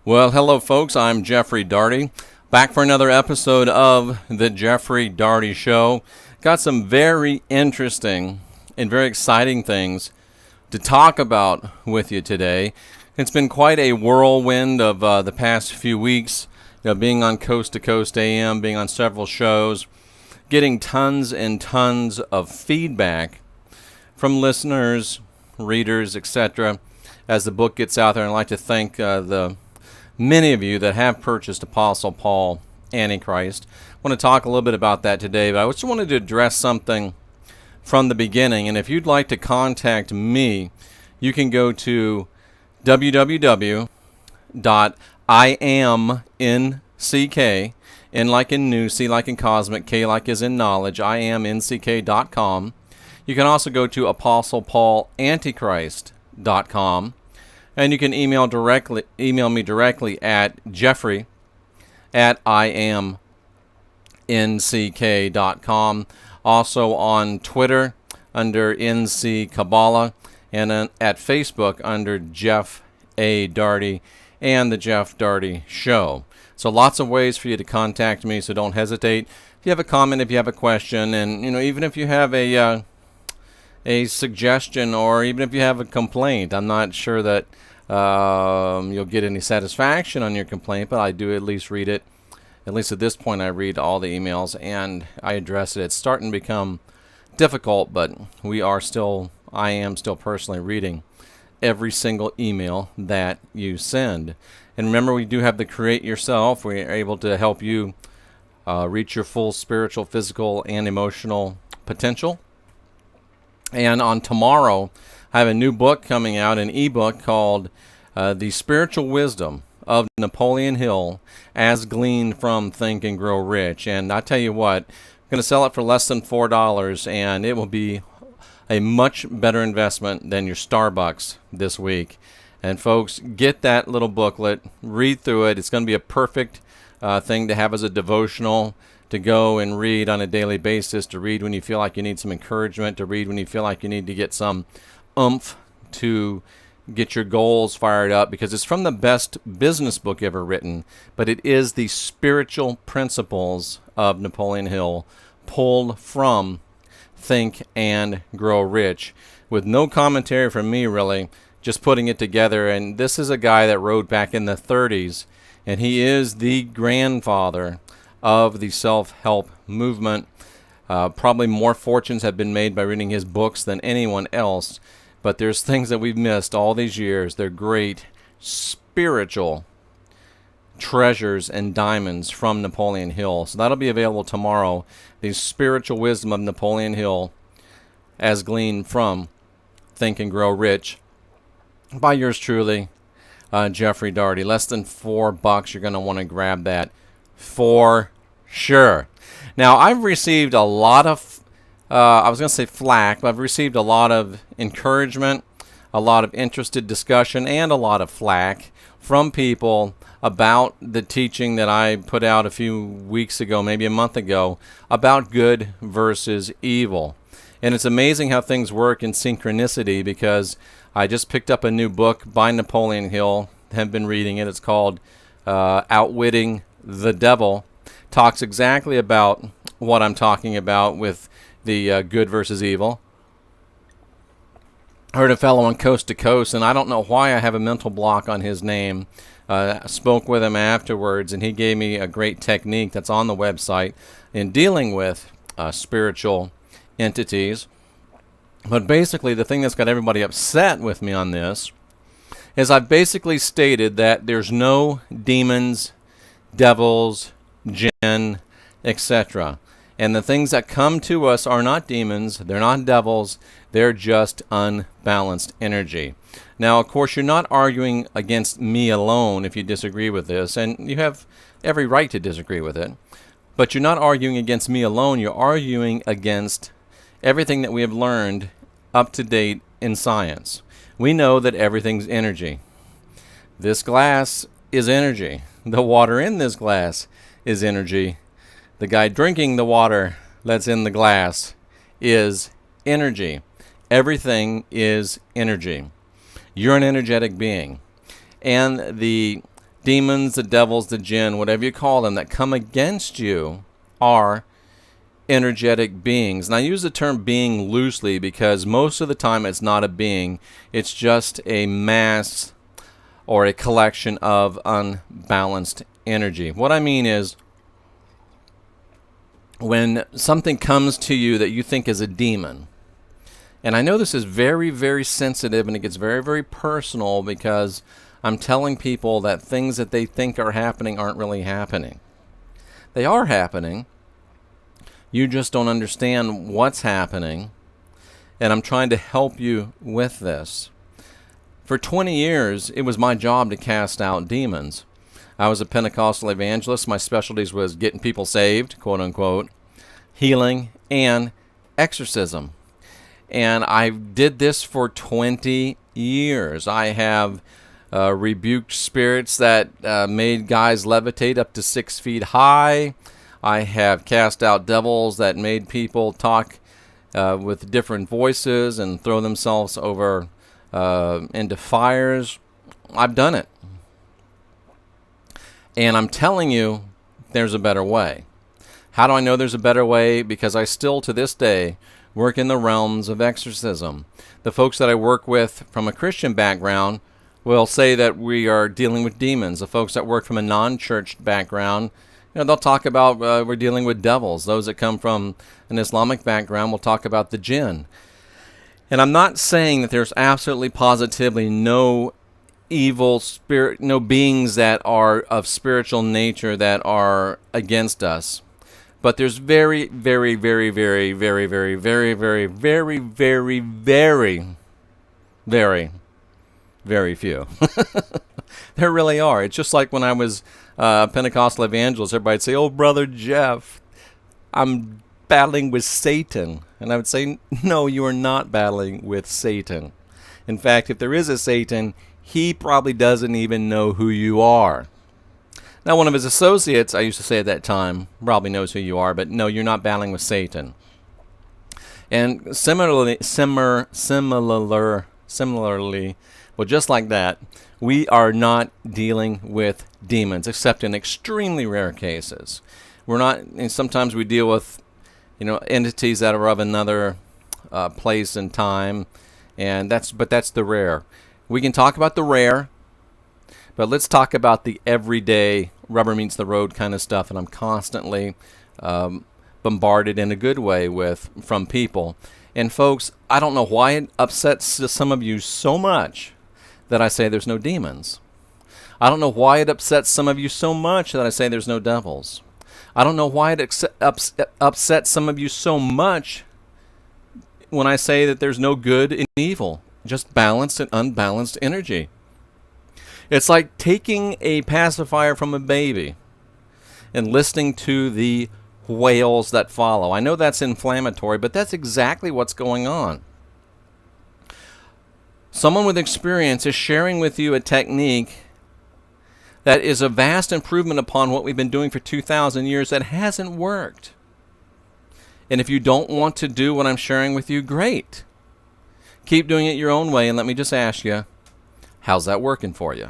Well, hello, folks. I'm Jeffey Daugherty, back for another episode of the Jeffey Daugherty Show. Got some very interesting and very exciting things to talk about with you today. It's been quite a whirlwind of the past few weeks, being on Coast to Coast AM, being on several shows, getting tons and tons of feedback from listeners, readers, etc. as the book gets out there. And I'd like to thank the many of you that have purchased Apostle Paul Antichrist. I want to talk a little bit about that today, but I just wanted to address something from the beginning. And if you'd like to contact me, you can go to www.iamnck, N like in new, C like in cosmic, K like is in knowledge, iamnck.com. You can also go to apostlepaulantichrist.com. And you can email me directly at jeffrey@iamnck.com. Also on Twitter under NC Kabbalah, and at Facebook under Jeff A. Daugherty and the Jeff Daugherty Show. So lots of ways for you to contact me, so don't hesitate. If you have a comment, if you have a question, and even if you have a suggestion, or even if you have a complaint, I'm not sure that you'll get any satisfaction on your complaint, but I do at least read it. At least at this point, I read all the emails and I address it. It's starting to become difficult, but I am still personally reading every single email that you send. And remember, we do have the Create Yourself. We are able to help you reach your full spiritual, physical, and emotional potential. And on tomorrow, I have a new book coming out, an ebook called The Spiritual Wisdom of Napoleon Hill as Gleaned from Think and Grow Rich. And I tell you what, I'm going to sell it for less than $4, and it will be a much better investment than your Starbucks this week. And folks, get that little booklet, read through it. It's going to be a perfect thing to have as a devotional, to go and read on a daily basis, to read when you feel like you need some encouragement, to read when you feel like you need to get some oomph to get your goals fired up, because it's from the best business book ever written, but it is the spiritual principles of Napoleon Hill pulled from Think and Grow Rich, with no commentary from me really, just putting it together. And this is a guy that wrote back in the 30s, and he is the grandfather of the self-help movement. Probably more fortunes have been made by reading his books than anyone else, but there's things that we've missed all these years. They're great spiritual treasures and diamonds from Napoleon Hill. So that'll be available tomorrow, The Spiritual Wisdom of Napoleon Hill as Gleaned from Think and Grow Rich, by yours truly, Jeffey Daugherty. Less than $4. You're going to want to grab that for sure. Now, I've received a lot of I was going to say flack, but I've received a lot of encouragement, a lot of interested discussion, and a lot of flack from people about the teaching that I put out a few weeks ago, maybe a month ago, about good versus evil. And it's amazing how things work in synchronicity, because I just picked up a new book by Napoleon Hill, have been reading it. It's called Outwitting the Devil. Talks exactly about what I'm talking about with the good versus evil. I heard a fellow on Coast to Coast, and I don't know why I have a mental block on his name. Spoke with him afterwards, and he gave me a great technique that's on the website in dealing with spiritual entities. But basically, the thing that's got everybody upset with me on this is I've basically stated that there's no demons, devils, jinn, etc. And the things that come to us are not demons, they're not devils, they're just unbalanced energy. Now, of course, you're not arguing against me alone if you disagree with this, and you have every right to disagree with it. But you're not arguing against me alone, you're arguing against everything that we have learned up to date in science. We know that everything's energy. This glass is energy. The water in this glass is energy. The guy drinking the water that's in the glass is energy. Everything is energy. You're an energetic being. And the demons, the devils, the jinn, whatever you call them, that come against you are energetic beings. And I use the term being loosely because most of the time it's not a being. It's just a mass or a collection of unbalanced energy. What I mean is, when something comes to you that you think is a demon, and I know this is very, very sensitive and it gets very, very personal because I'm telling people that things that they think are happening aren't really happening. They are happening. You just don't understand what's happening, and I'm trying to help you with this. For 20 years, it was my job to cast out demons. I was a Pentecostal evangelist. My specialties was getting people saved, quote unquote, healing, and exorcism. And I did this for 20 years. I have rebuked spirits that made guys levitate up to 6 feet high. I have cast out devils that made people talk with different voices and throw themselves over into fires. I've done it. And I'm telling you, there's a better way. How do I know there's a better way? Because I still, to this day, work in the realms of exorcism. The folks that I work with from a Christian background will say that we are dealing with demons. The folks that work from a non-church background, they'll talk about we're dealing with devils. Those that come from an Islamic background will talk about the jinn. And I'm not saying that there's absolutely positively no evil spirit, no beings that are of spiritual nature that are against us. But there's very, very, very, very, very, very, very, very, very, very, very, very, very few. There really are. It's just like when I was a Pentecostal evangelist, everybody'd say, "Oh, Brother Jeff, I'm battling with Satan." And I would say, no, you are not battling with Satan. In fact, if there is a Satan, he probably doesn't even know who you are. Now, one of his associates, I used to say at that time, probably knows who you are, but no, you're not battling with Satan. And similarly, well, just like that, we are not dealing with demons, except in extremely rare cases. We're not, and sometimes we deal with, entities that are of another place and time, and that's the rare. We can talk about the rare, but let's talk about the everyday rubber meets the road kind of stuff, and I'm constantly bombarded in a good way from people. And folks, I don't know why it upsets some of you so much that I say there's no demons. I don't know why it upsets some of you so much that I say there's no devils. I don't know why it upsets some of you so much when I say that there's no good and evil, just balanced and unbalanced energy. It's like taking a pacifier from a baby and listening to the wails that follow. I know that's inflammatory, but that's exactly what's going on. Someone with experience is sharing with you a technique that is a vast improvement upon what we've been doing for 2,000 years that hasn't worked. And if you don't want to do what I'm sharing with you, great. Keep doing it your own way, and let me just ask you, how's that working for you?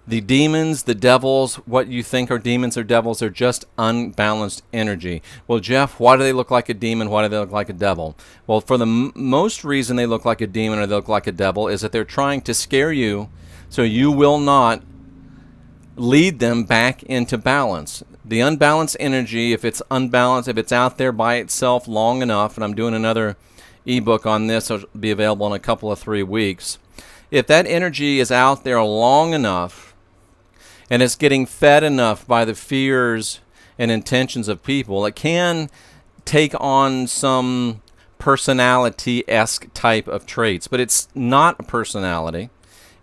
The demons, the devils, what you think are demons or devils are just unbalanced energy. Well, Jeff, why do they look like a demon? Why do they look like a devil? Well, for the most reason they look like a demon or they look like a devil is that they're trying to scare you so you will not lead them back into balance. The unbalanced energy, if it's unbalanced, if it's out there by itself long enough, and I'm doing another ebook on this, it'll be available in a couple of 3 weeks. If that energy is out there long enough, and it's getting fed enough by the fears and intentions of people, it can take on some personality-esque type of traits. But it's not a personality.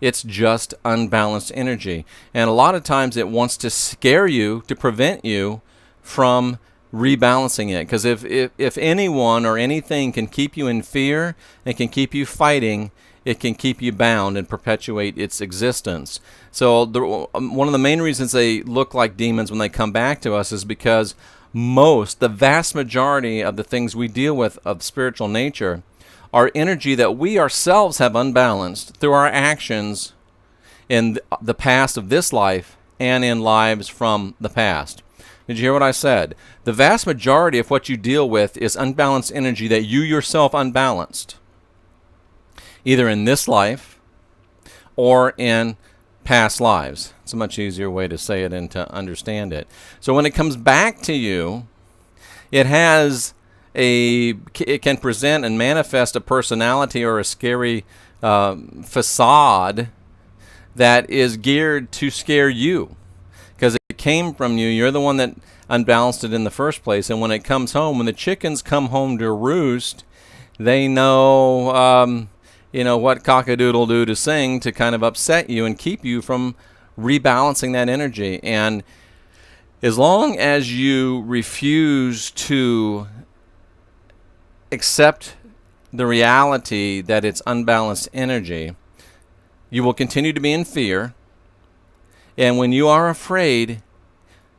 It's just unbalanced energy. And a lot of times it wants to scare you to prevent you from rebalancing it. Because if anyone or anything can keep you in fear and can keep you fighting, it can keep you bound and perpetuate its existence. So one of the main reasons they look like demons when they come back to us is because the vast majority of the things we deal with of spiritual nature are energy that we ourselves have unbalanced through our actions in the past of this life and in lives from the past. Did you hear what I said? The vast majority of what you deal with is unbalanced energy that you yourself unbalanced, either in this life or in past lives. It's a much easier way to say it and to understand it. So when it comes back to you, it can present and manifest a personality or a scary facade that is geared to scare you, because it came from you. You're the one that unbalanced it in the first place. And when it comes home, when the chickens come home to roost, they know what cock-a-doodle-doo to sing to kind of upset you and keep you from rebalancing that energy. And as long as you refuse to accept the reality that it's unbalanced energy, you will continue to be in fear. And when you are afraid,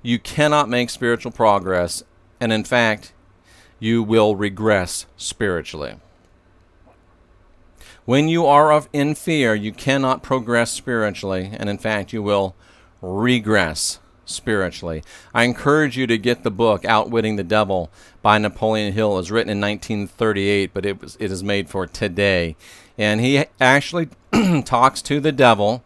you cannot make spiritual progress. And in fact, you will regress spiritually. When you are in fear, you cannot progress spiritually. And in fact, you will regress spiritually. I encourage you to get the book Outwitting the Devil by Napoleon Hill. It was written in 1938, but it is made for today. And he actually talks to the devil,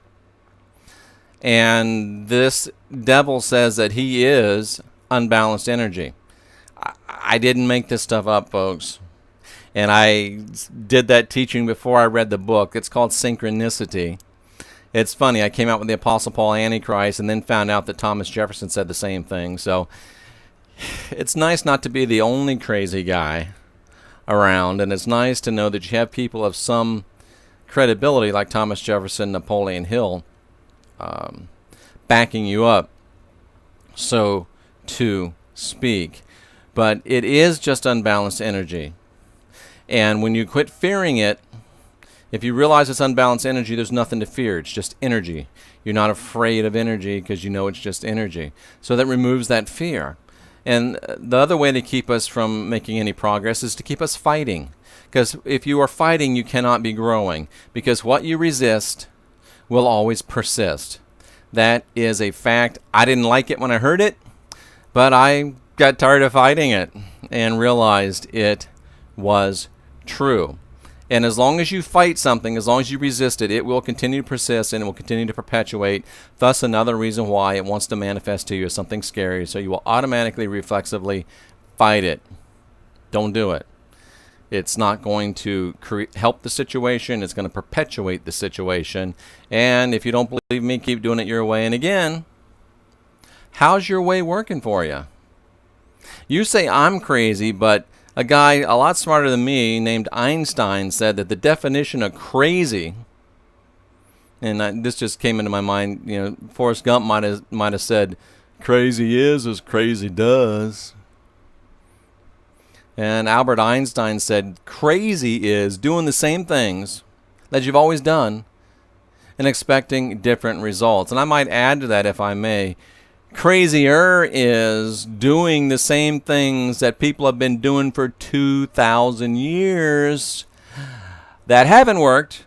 and this devil says that he is unbalanced energy. I didn't make this stuff up, folks. And I did that teaching before I read the book. It's called Synchronicity. It's funny, I came out with the Apostle Paul Antichrist and then found out that Thomas Jefferson said the same thing. So it's nice not to be the only crazy guy around, and it's nice to know that you have people of some credibility like Thomas Jefferson, Napoleon Hill, backing you up, so to speak. But it is just unbalanced energy. And when you quit fearing it, if you realize it's unbalanced energy, there's nothing to fear. It's just energy. You're not afraid of energy because you know it's just energy. So that removes that fear. And the other way to keep us from making any progress is to keep us fighting. Because if you are fighting, you cannot be growing. Because what you resist will always persist. That is a fact. I didn't like it when I heard it, but I got tired of fighting it and realized it was true. And as long as you fight something, as long as you resist it, it will continue to persist and it will continue to perpetuate. Thus, another reason why it wants to manifest to you as something scary. So you will automatically, reflexively fight it. Don't do it. It's not going to help the situation. It's going to perpetuate the situation. And if you don't believe me, keep doing it your way. And again, how's your way working for you? You say I'm crazy, but a guy a lot smarter than me named Einstein said that the definition of crazy, and this just came into my mind, Forrest Gump might have said, crazy is as crazy does. And Albert Einstein said, crazy is doing the same things that you've always done and expecting different results. And I might add to that, if I may, crazier is doing the same things that people have been doing for 2,000 years that haven't worked,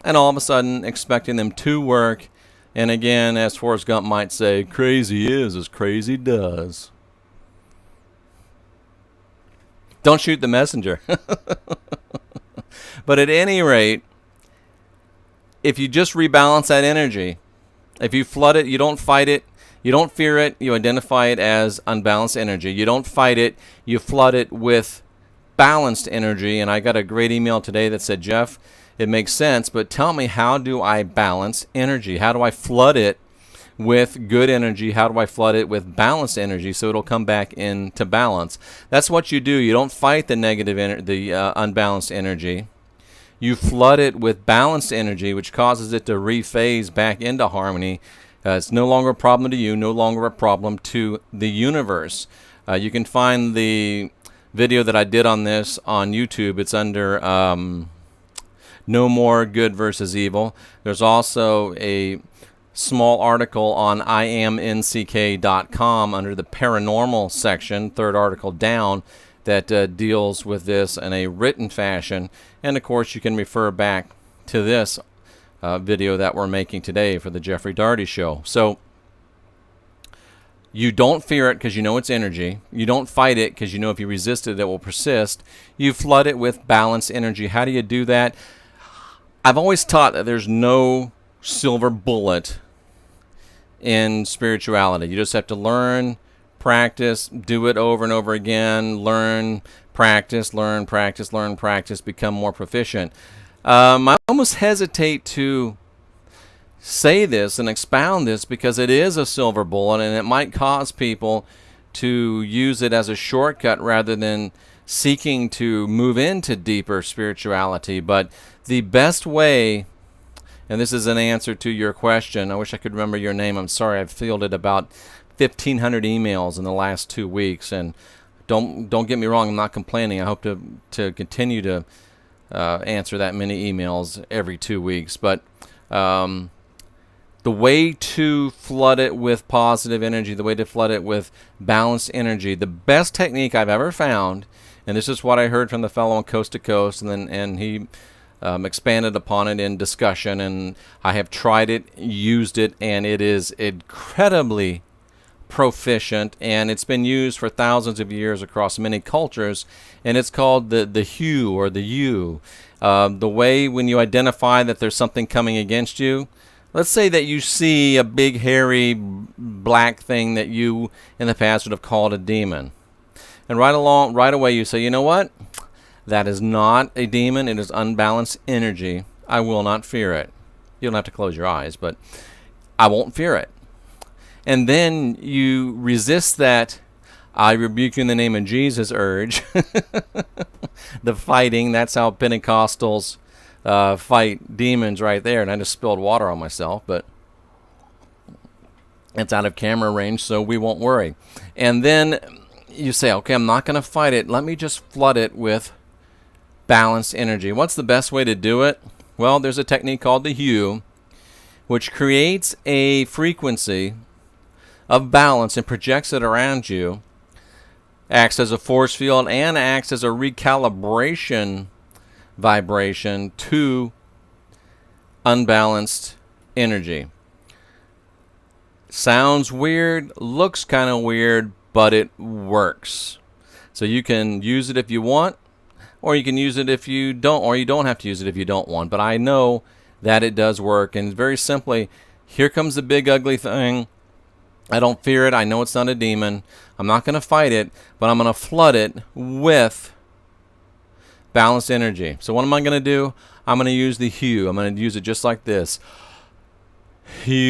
and all of a sudden expecting them to work. And again, as Forrest Gump might say, crazy is as crazy does. Don't shoot the messenger. But at any rate, if you just rebalance that energy, if you flood it, you don't fight it, you don't fear it, you identify it as unbalanced energy. You don't fight it, you flood it with balanced energy. And I got a great email today that said, Jeff, it makes sense, but tell me, how do I balance energy? How do I flood it with good energy? How do I flood it with balanced energy so it'll come back into balance? That's what you do. You don't fight the negative, unbalanced energy. You flood it with balanced energy, which causes it to rephase back into harmony. It's no longer a problem to you, no longer a problem to the universe. You can find the video that I did on this on YouTube. It's under No More Good versus Evil. There's also a small article on IamNCK.com under the paranormal section, third article down, that deals with this in a written fashion. And of course, you can refer back to this video that we're making today for the Jeffey Daugherty show. So you don't fear it because you know it's energy. You don't fight it because you know if you resist it, it will persist. You flood it with balanced energy. How do you do that? I've always taught that there's no silver bullet in spirituality. You just have to learn, practice, do it over and over again, learn, practice, learn, practice, learn, practice, become more proficient. I almost hesitate to say this and expound this because it is a silver bullet and it might cause people to use it as a shortcut rather than seeking to move into deeper spirituality. But the best way, and this is an answer to your question, I wish I could remember your name. I'm sorry, I've fielded about 1,500 emails in the last 2 weeks, and don't get me wrong, I'm not complaining. I hope to continue to answer that many emails every 2 weeks. But the way to flood it with positive energy, the way to flood it with balanced energy, the best technique I've ever found, and this is what I heard from the fellow on Coast to Coast, and he expanded upon it in discussion, and I have tried it, used it, and it is incredibly proficient, and it's been used for thousands of years across many cultures, and it's called the hue or the you. The way when you identify that there's something coming against you, let's say that you see a big hairy black thing that you in the past would have called a demon, and right away you say, you know what? That is not a demon. It is unbalanced energy. I will not fear it. You don't have to close your eyes, but I won't fear it. And then you resist that I rebuke you in the name of Jesus urge. The fighting, that's how Pentecostals fight demons right there. And I just spilled water on myself, but it's out of camera range, so we won't worry. And then you say, okay, I'm not going to fight it. Let me just flood it with balanced energy. What's the best way to do it? Well, there's a technique called the hue, which creates a frequency of balance and projects it around you, acts as a force field, and acts as a recalibration vibration to unbalanced energy. Sounds weird, looks kind of weird, but it works. So you can use it if you want, or you can use it if you don't, or you don't have to use it if you don't want. But I know that it does work, and very simply, here comes the big ugly thing. I don't fear it. I know it's not a demon. I'm not going to fight it, but I'm going to flood it with balanced energy. So what am I going to do? I'm going to use the hue. I'm going to use it just like this. Hue.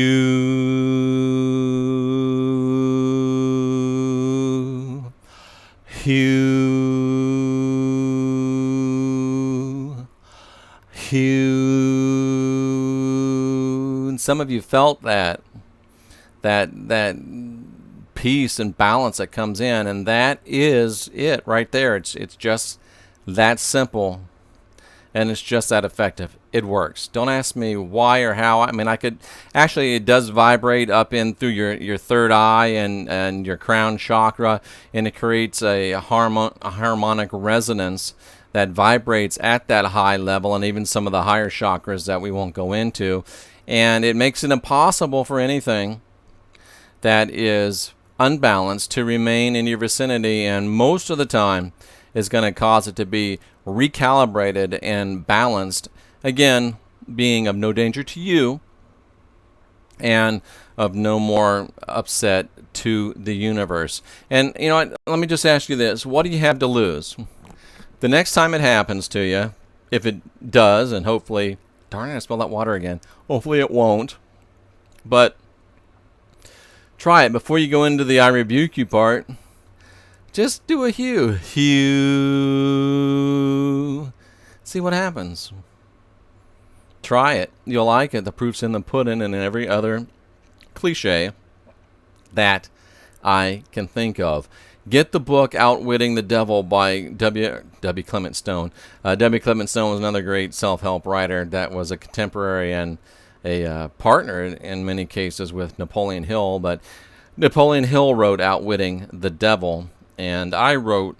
Hue. Hue. And some of you felt that peace and balance that comes in, and that is it right there. It's just that simple, and it's just that effective. It works. Don't ask me why or how. I mean, I could actually, it does vibrate up in through your third eye and your crown chakra, and it creates a harmonic resonance that vibrates at that high level, and even some of the higher chakras that we won't go into, and it makes it impossible for anything that is unbalanced to remain in your vicinity, and most of the time is going to cause it to be recalibrated and balanced, again, being of no danger to you and of no more upset to the universe. And you know what, let me just ask you this, what do you have to lose? The next time it happens to you, if it does, and hopefully, darn it, I spilled that water again, hopefully it won't, but try it before you go into the I rebuke you part. Just do a hue. Hue. See what happens. Try it. You'll like it. The proof's in the pudding, and in every other cliche that I can think of. Get the book Outwitting the Devil by W. Clement Stone. W. Clement Stone was another great self-help writer that was a contemporary and a partner in many cases with Napoleon Hill, but Napoleon Hill wrote Outwitting the Devil, and I wrote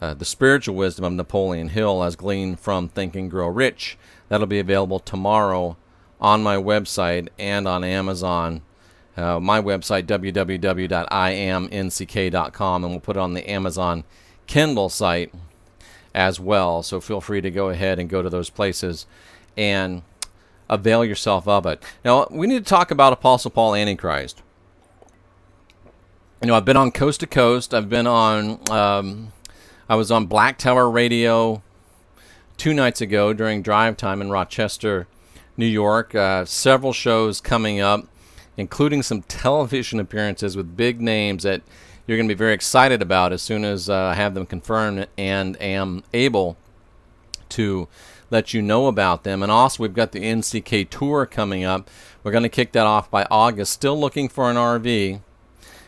The Spiritual Wisdom of Napoleon Hill as gleaned from Think and Grow Rich. That'll be available tomorrow on my website and on Amazon. My website, www.imnck.com, and we'll put it on the Amazon Kindle site as well. So feel free to go ahead and go to those places and avail yourself of it. Now, we need to talk about Apostle Paul Antichrist. I've been on Coast to Coast. I've been on, I was on Black Tower Radio 2 nights ago during drive time in Rochester, New York. Several shows coming up, including some television appearances with big names that you're going to be very excited about as soon as I have them confirmed and am able to let you know about them. And also, we've got the NCK tour coming up. We're going to kick that off by August. Still looking for an RV.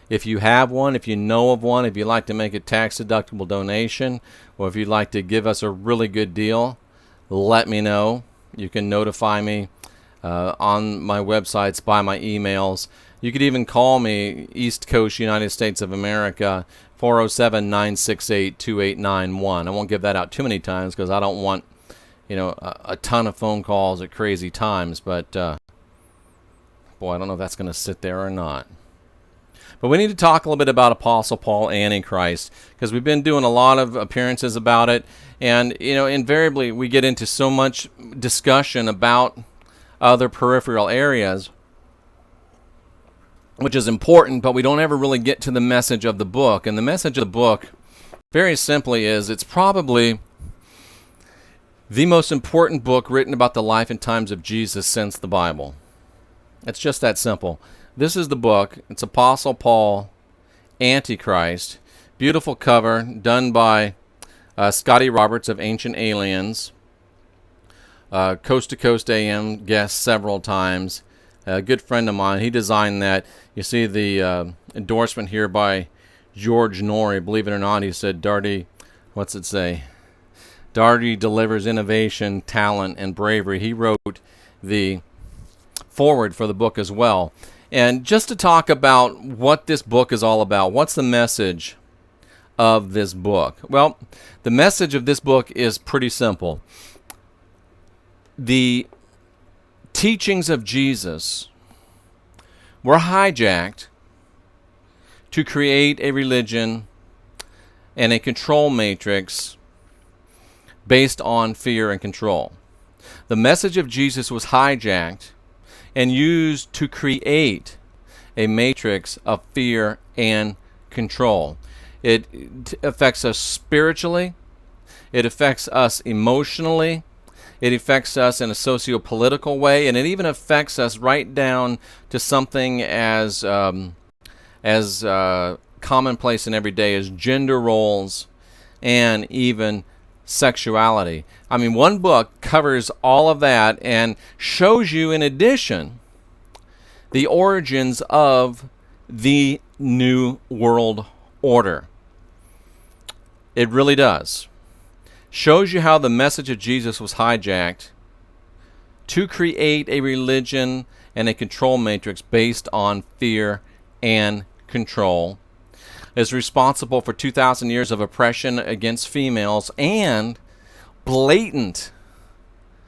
If you have one, if you know of one, if you'd like to make a tax-deductible donation, or if you'd like to give us a really good deal, let me know. You can notify me on my websites, by my emails. You could even call me, East Coast, United States of America, 407-968-2891. I won't give that out too many times because I don't want, a ton of phone calls at crazy times. But, boy, I don't know if that's going to sit there or not. But we need to talk a little bit about Apostle Paul Antichrist, because we've been doing a lot of appearances about it. And, invariably we get into so much discussion about other peripheral areas, which is important, but we don't ever really get to the message of the book. And the message of the book, very simply, is it's probably the most important book written about the life and times of Jesus since the Bible. It's just that simple. This is the book. It's Apostle Paul Antichrist. Beautiful cover done by Scotty Roberts of Ancient Aliens. Coast to Coast AM guest several times. A good friend of mine. He designed that. You see the endorsement here by George Norrie. Believe it or not, he said, Daugherty, what's it say? Daugherty delivers innovation, talent, and bravery. He wrote the foreword for the book as well. And just to talk about what this book is all about, what's the message of this book? Well, the message of this book is pretty simple. The teachings of Jesus were hijacked to create a religion and a control matrix based on fear and control. The message of Jesus was hijacked and used to create a matrix of fear and control. It affects us spiritually. It affects us emotionally. It affects us in a socio-political way, and it even affects us right down to something as commonplace and everyday as gender roles and even sexuality. I mean, one book covers all of that and shows you, in addition, the origins of the New World Order. It really does. Shows you how the message of Jesus was hijacked to create a religion and a control matrix based on fear and control. Is responsible for 2,000 years of oppression against females and blatant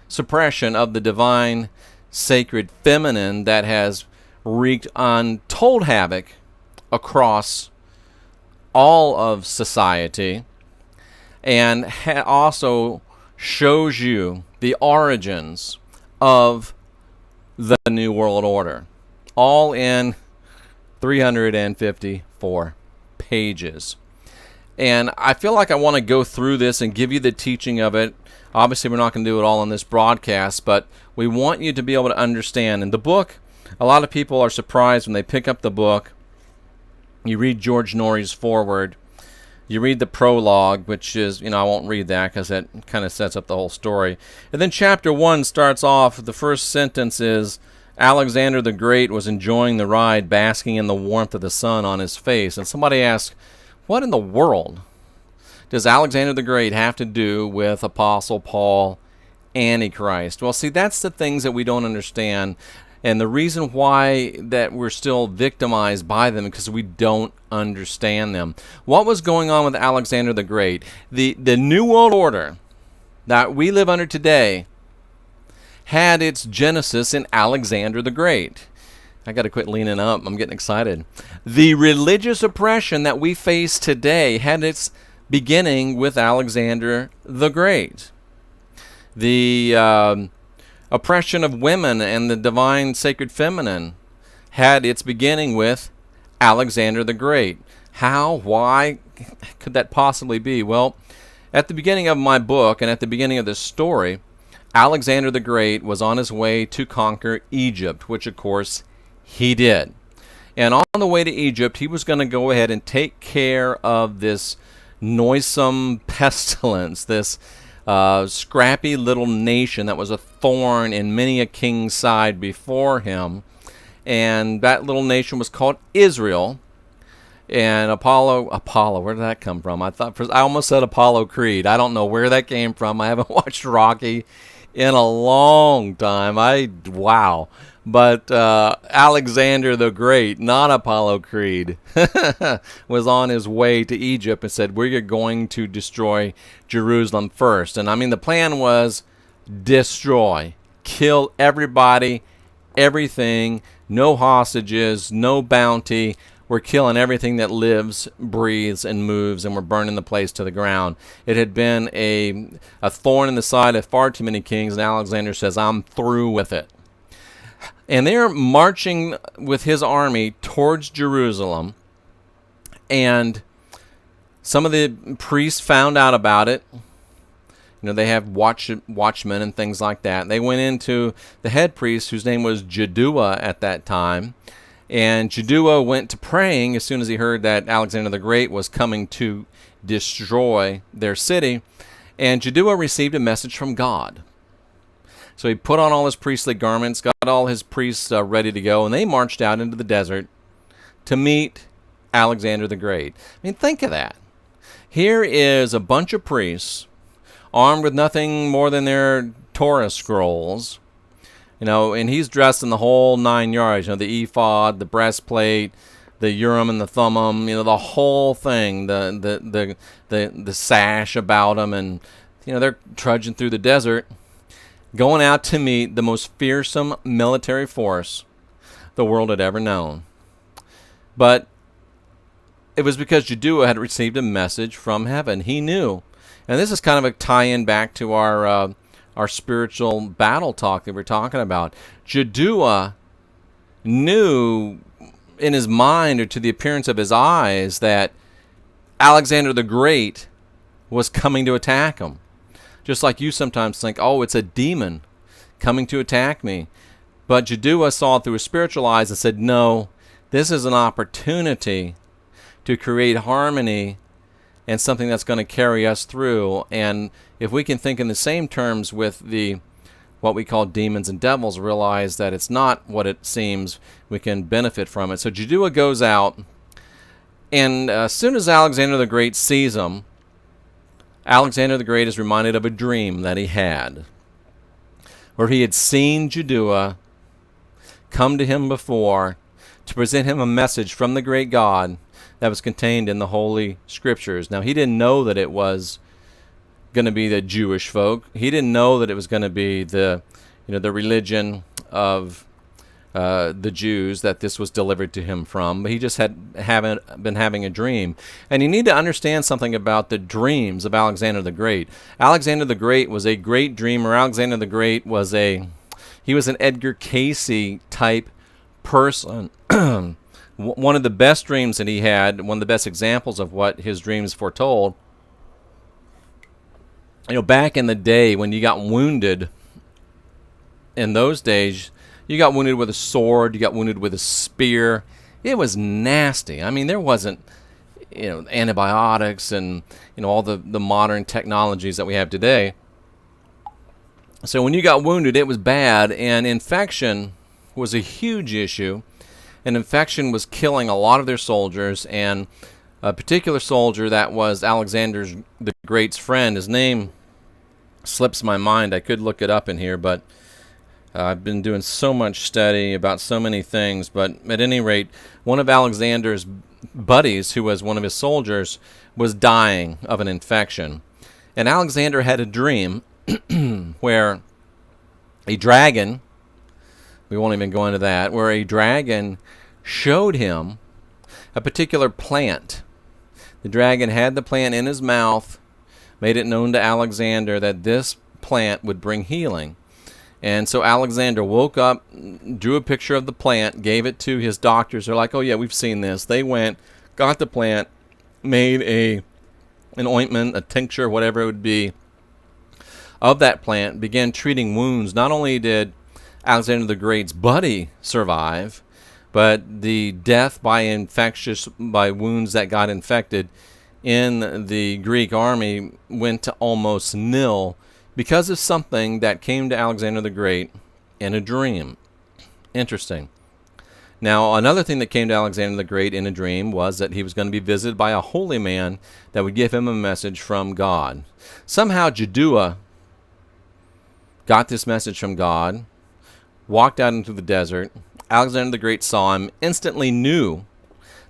suppression of the divine, sacred feminine that has wreaked untold havoc across all of society, and also shows you the origins of the New World Order, all in 354 pages. And I feel like I want to go through this and give you the teaching of it. Obviously, we're not going to do it all on this broadcast, but we want you to be able to understand. And the book, a lot of people are surprised when they pick up the book. You read George Norrie's foreword. You read the prologue, which is, I won't read that because that kind of sets up the whole story. And then chapter 1 starts off, the first sentence is, Alexander the Great was enjoying the ride, basking in the warmth of the sun on his face. And somebody asked, what in the world does Alexander the Great have to do with Apostle Paul Antichrist? Well, see, that's the things that we don't understand. And the reason why that we're still victimized by them is because we don't understand them. What was going on with Alexander the Great? The New World Order that we live under today had its genesis in Alexander the Great. I got to quit leaning up. I'm getting excited. The religious oppression that we face today had its beginning with Alexander the Great. The oppression of women and the divine sacred feminine had its beginning with Alexander the Great. How? Why could that possibly be? Well, at the beginning of my book and at the beginning of this story, Alexander the Great was on his way to conquer Egypt, which of course he did. And on the way to Egypt, he was going to go ahead and take care of this noisome pestilence, this scrappy little nation that was a thorn in many a king's side before him. And that little nation was called Israel. And Apollo, where did that come from? I almost said Apollo Creed. I don't know where that came from. I haven't watched Rocky in a long time. Wow. But Alexander the Great, not Apollo Creed, was on his way to Egypt and said, we're going to destroy Jerusalem first. And I mean, the plan was destroy, kill everybody, everything, no hostages, no bounty. We're killing everything that lives, breathes, and moves, and we're burning the place to the ground. It had been a thorn in the side of far too many kings, and Alexander says, I'm through with it. And they're marching with his army towards Jerusalem, and some of the priests found out about it. You know, they have watchmen and things like that. They went into the head priest, whose name was Jaddua at that time, and Jaddua went to praying as soon as he heard that Alexander the Great was coming to destroy their city, and Jaddua received a message from God. So he put on all his priestly garments, got all his priests ready to go, and they marched out into the desert to meet Alexander the Great. I mean, think of that. Here is a bunch of priests armed with nothing more than their Torah scrolls, you know, and he's dressed in the whole 9 yards, you know, the ephod, the breastplate, the Urim and the Thummim, you know, the whole thing, the sash about him, and, you know, they're trudging through the desert, going out to meet the most fearsome military force the world had ever known. But it was because Jaddua had received a message from heaven. He knew. And this is kind of a tie-in back to our spiritual battle talk that we're talking about. Jaddua knew in his mind, or to the appearance of his eyes, that Alexander the Great was coming to attack him. Just like you sometimes think, oh, it's a demon coming to attack me. But Jaddua saw it through his spiritual eyes and said, no, this is an opportunity to create harmony and something that's going to carry us through. And if we can think in the same terms with what we call demons and devils, realize that it's not what it seems, we can benefit from it. So Jaddua goes out, and as soon as Alexander the Great sees him, Alexander the Great is reminded of a dream that he had, where he had seen Jaddua come to him before to present him a message from the great God that was contained in the Holy Scriptures. Now, he didn't know that it was going to be the Jewish folk. He didn't know that it was going to be the religion of the Jews that this was delivered to him from. But he just had been having a dream. And you need to understand something about the dreams of Alexander the Great. Alexander the Great was a great dreamer. Alexander the Great was an Edgar Cayce type person. One of the best dreams that he had, one of the best examples of what his dreams foretold, back in the day when you got wounded, in those days, you got wounded with a sword, you got wounded with a spear. It was nasty. I mean, there wasn't, antibiotics and, all the modern technologies that we have today. So when you got wounded, it was bad, and infection was a huge issue. And infection was killing a lot of their soldiers, and a particular soldier that was Alexander the Great's friend, his name slips my mind. I could look it up in here, but I've been doing so much study about so many things, but at any rate, one of Alexander's buddies, who was one of his soldiers, was dying of an infection. And Alexander had a dream where a dragon, we won't even go into that, where a dragon showed him a particular plant. The dragon had the plant in his mouth, made it known to Alexander that this plant would bring healing. And so Alexander woke up, drew a picture of the plant, gave it to his doctors. They're like, oh yeah, we've seen this. They went, got the plant, made an ointment, a tincture, whatever it would be, of that plant, began treating wounds. Not only did Alexander the Great's buddy survive, but the death by wounds that got infected in the Greek army went to almost nil because of something that came to Alexander the Great in a dream. Interesting. Now, another thing that came to Alexander the Great in a dream was that he was going to be visited by a holy man that would give him a message from God. Somehow Jaddua got this message from God, walked out into the desert. Alexander the Great saw him, instantly knew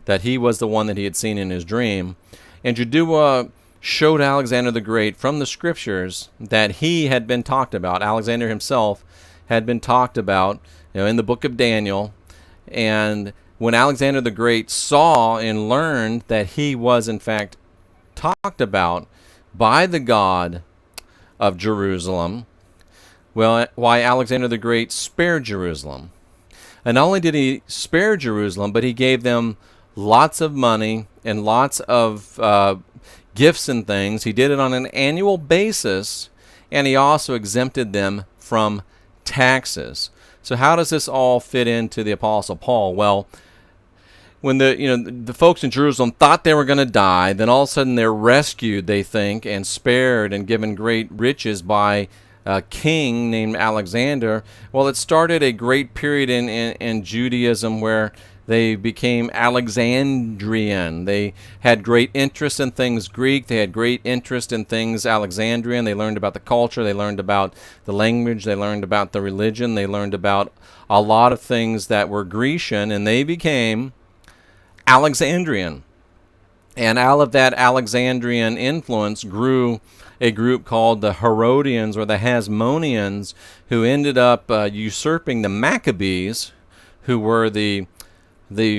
that he was the one that he had seen in his dream, and Jaddua showed Alexander the Great from the scriptures that he had been talked about. Alexander himself had been talked about, in the book of Daniel. And when Alexander the Great saw and learned that he was in fact talked about by the God of Jerusalem, well, why Alexander the Great spared Jerusalem. And not only did he spare Jerusalem, but he gave them lots of money and lots of gifts and things. He did it on an annual basis, and he also exempted them from taxes. So how does this all fit into the Apostle Paul? Well, when the folks in Jerusalem thought they were going to die, then all of a sudden they're rescued, they think, and spared and given great riches by a king named Alexander. Well, it started a great period in Judaism where they became Alexandrian. They had great interest in things Greek. They had great interest in things Alexandrian. They learned about the culture. They learned about the language. They learned about the religion. They learned about a lot of things that were Grecian, and they became Alexandrian. And out of that Alexandrian influence grew a group called the Herodians or the Hasmoneans, who ended up usurping the Maccabees, who were the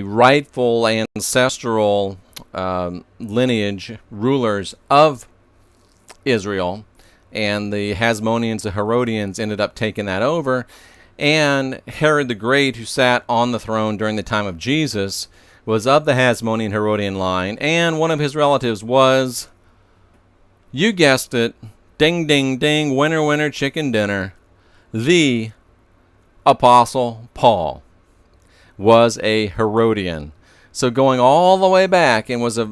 rightful ancestral lineage rulers of Israel. And the Hasmoneans, the Herodians, ended up taking that over. And Herod the Great, who sat on the throne during the time of Jesus, was of the Hasmonean Herodian line. And one of his relatives was, you guessed it, ding, ding, ding, winner, winner, chicken dinner, the Apostle Paul was a Herodian. So going all the way back, and was a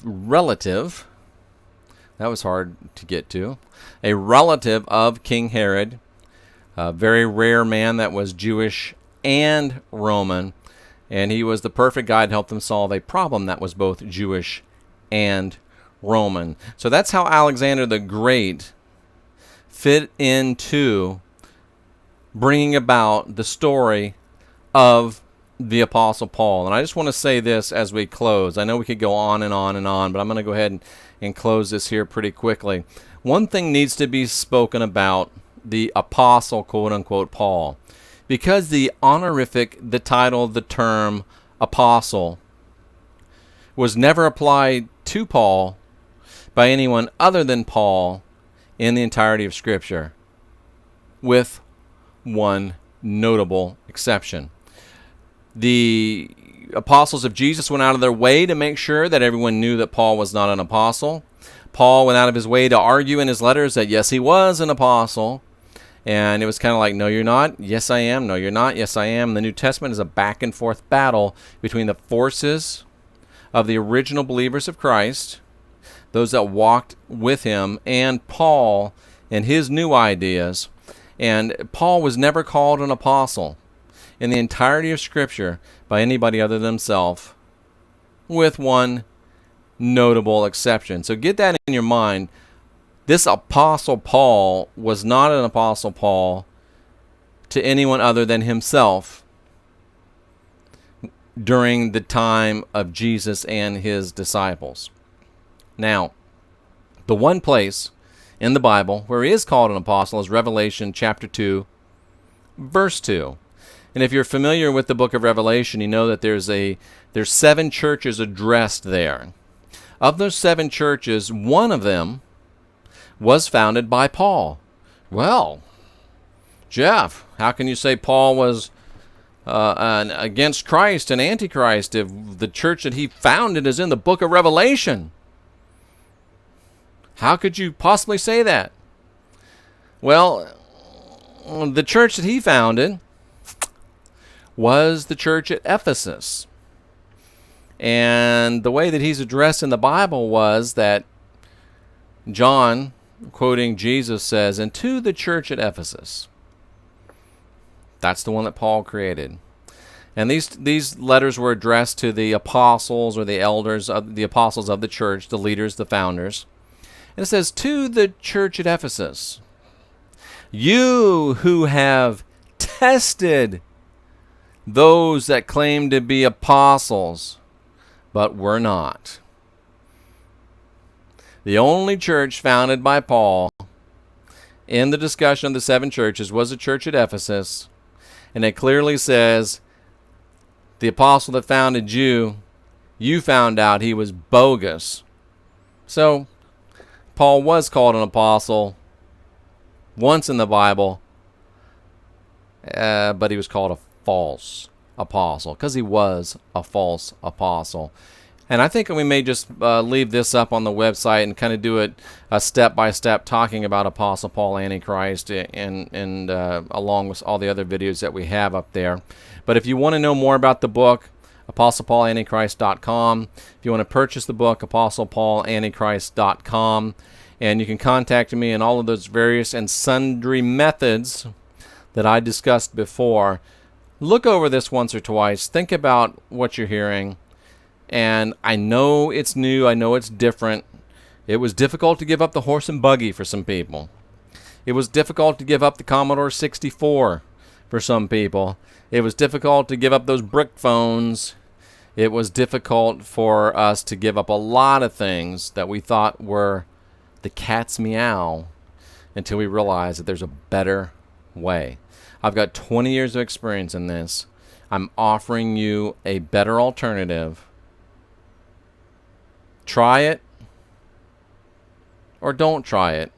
relative, that was hard to get to, a relative of King Herod, a very rare man that was Jewish and Roman, and he was the perfect guy to help them solve a problem that was both Jewish and Roman. So that's how Alexander the Great fit into bringing about the story of the Apostle Paul. And I just want to say this as we close. I know we could go on and on and on, but I'm going to go ahead and close this here pretty quickly. One thing needs to be spoken about the Apostle, quote-unquote, Paul. Because the honorific, the title, the term Apostle was never applied to Paul by anyone other than Paul in the entirety of Scripture, with one notable exception. The apostles of Jesus went out of their way to make sure that everyone knew that Paul was not an apostle. Paul went out of his way to argue in his letters that yes, he was an apostle. And it was kind of like, no, you're not. Yes, I am. No, you're not. Yes, I am. The New Testament is a back and forth battle between the forces of the original believers of Christ, those that walked with him, and Paul and his new ideas. And Paul was never called an apostle in the entirety of Scripture by anybody other than himself, with one notable exception. So get that in your mind. This Apostle Paul was not an Apostle Paul to anyone other than himself during the time of Jesus and his disciples. Now, the one place in the Bible where he is called an apostle is Revelation chapter 2, verse 2. And if you're familiar with the book of Revelation, you know that there's 7 churches addressed there. Of those 7 churches, one of them was founded by Paul. Well, Jeff, how can you say Paul was against Christ and Antichrist if the church that he founded is in the book of Revelation? How could you possibly say that? Well, the church that he founded was the church at Ephesus. And the way that he's addressed in the Bible was that John, quoting Jesus, says, "And to the church at Ephesus." That's the one that Paul created. And these letters were addressed to the apostles or the elders, of the apostles of the church, the leaders, the founders. And it says, "To the church at Ephesus, you who have tested those that claim to be apostles, but were not." The only church founded by Paul in the discussion of the 7 churches was the church at Ephesus. And it clearly says, the apostle that founded you found out he was bogus. So, Paul was called an apostle once in the Bible, but he was called a false apostle because he was a false apostle. And I think we may just leave this up on the website and kind of do it step-by-step, talking about Apostle Paul Antichrist and along with all the other videos that we have up there. But if you want to know more about the book, ApostlePaulAntichrist.com. If you want to purchase the book, ApostlePaulAntichrist.com. And you can contact me in all of those various and sundry methods that I discussed before. Look over this once or twice. Think about what you're hearing. And I know it's new. I know it's different. It was difficult to give up the horse and buggy for some people. It was difficult to give up the Commodore 64 for some people. It was difficult to give up those brick phones. It was difficult for us to give up a lot of things that we thought were the cat's meow until we realized that there's a better way. I've got 20 years of experience in this. I'm offering you a better alternative. Try it or don't try it.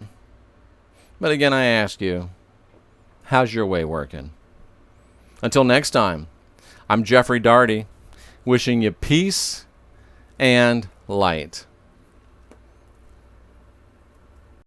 But again, I ask you, how's your way working? Until next time, I'm Jeffey Daugherty, wishing you peace and light.